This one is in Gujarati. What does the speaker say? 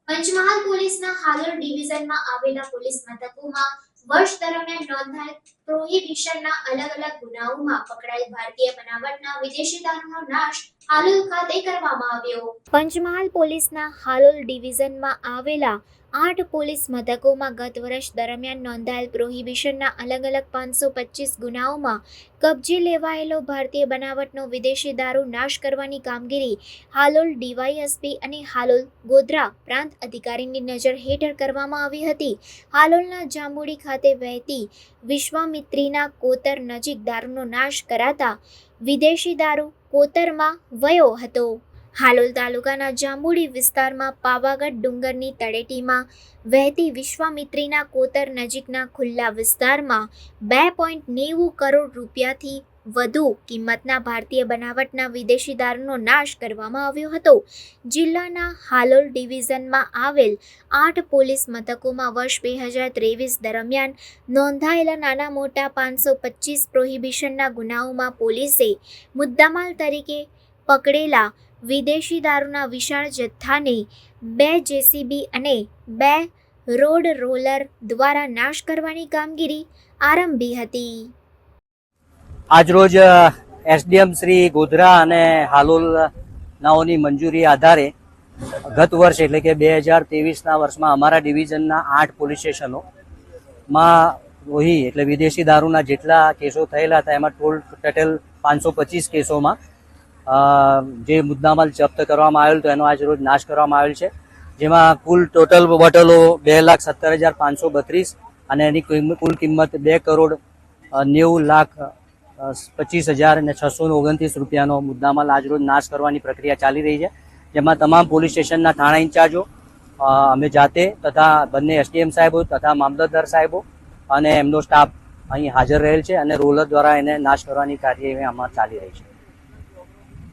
પંચમહાલ પોલીસના હાલોલ ડિવિઝનમાં આવેલા પોલીસ મથકોમાં વર્ષ દરમિયાન નોંધાયેલ પ્રોહિબિશનના અલગ અલગ ગુનાઓમાં પકડાયેલ ભારતીય બનાવટના વિદેશી દારૂનો નાશ હાલોલ ખાતે કરવામાં આવ્યો। પંચમહાલ પોલીસના હાલોલ ડિવિઝનમાં આવેલા 8 પોલીસ મથકોમાં ગત વર્ષ દરમિયાન નોંધાયેલ પ્રોહિબિશનના અલગ અલગ 525 ગુનાઓમાં કબજે લેવાયેલો ભારતીય બનાવટનો વિદેશી દારૂ નાશ કરવાની કામગીરી હાલોલ ડીવાયએસપી અને હાલોલ ગોધરા પ્રાંત અધિકારીની નજર હેઠળ કરવામાં આવી હતી। હાલોલના જાંબુડી ખાતે વહેતી વિશ્વામિત્રીના કોતર નજીક દારૂનો નાશ કરાતા વિદેશી દારૂ કોતરમાં વયો હતો। હાલોલ તાલુકાના જાંબુડી વિસ્તારમાં પાવાગઢ ડુંગરની તળેટીમાં વહેતી વિશ્વામિત્રીના કોતર નજીકના ખુલ્લા વિસ્તારમાં 2.90 કરોડ રૂપિયાથી વધુ કિંમતના ભારતીય બનાવટના વિદેશી દારૂનો નાશ કરવામાં આવ્યો હતો। જિલ્લાના હાલોલ ડિવિઝનમાં આવેલ 8 પોલીસ મથકોમાં વર્ષ 2023 દરમિયાન નોંધાયેલા નાના મોટા 525 પ્રોહિબિશનના ગુનાઓમાં પોલીસે મુદ્દામાલ તરીકે પકડેલા વિદેશી દારૂના વિશાળ જથ્થાને 2 જેસીબી અને 2 રોડ રોલર દ્વારા નાશ કરવાની કામગીરી આરંભી હતી। આજરોજ એસડીએમ શ્રી ગોધરા અને હાલોલ નાઓની મંજૂરી આધારે ગત વર્ષ એટલે કે 2023ના વર્ષમાં અમારા ડિવિઝનના 8 પોલીસ સ્ટેશનોમાં રોહી એટલે વિદેશી દારૂના જેટલા કેસો થયેલા હતા એમાં ટોટલ 525 કેસોમાં જે મુદ્દામાલ જપ્ત કરવામાં આવેલ તો એનો આજ રોજ નાશ કરવામાં આવેલ છે, જેમાં કુલ ટોટલ બોટલો 2,17,532 અને એની કુલ કિંમત 2,90,25,629 રૂપિયાનો મુદ્દામાલ આજ રોજ નાશ કરવાની પ્રક્રિયા ચાલી રહી છે, જેમાં તમામ પોલીસ સ્ટેશનના થાણા ઇન્ચાર્જો અમે જાતે તથા બંને એસડીએમ સાહેબો તથા મામલતદાર સાહેબો અને એમનો સ્ટાફ અહીં હાજર રહેલ છે અને રોલર દ્વારા એને નાશ કરવાની કાર્યવાહી આમાં ચાલી રહી છે।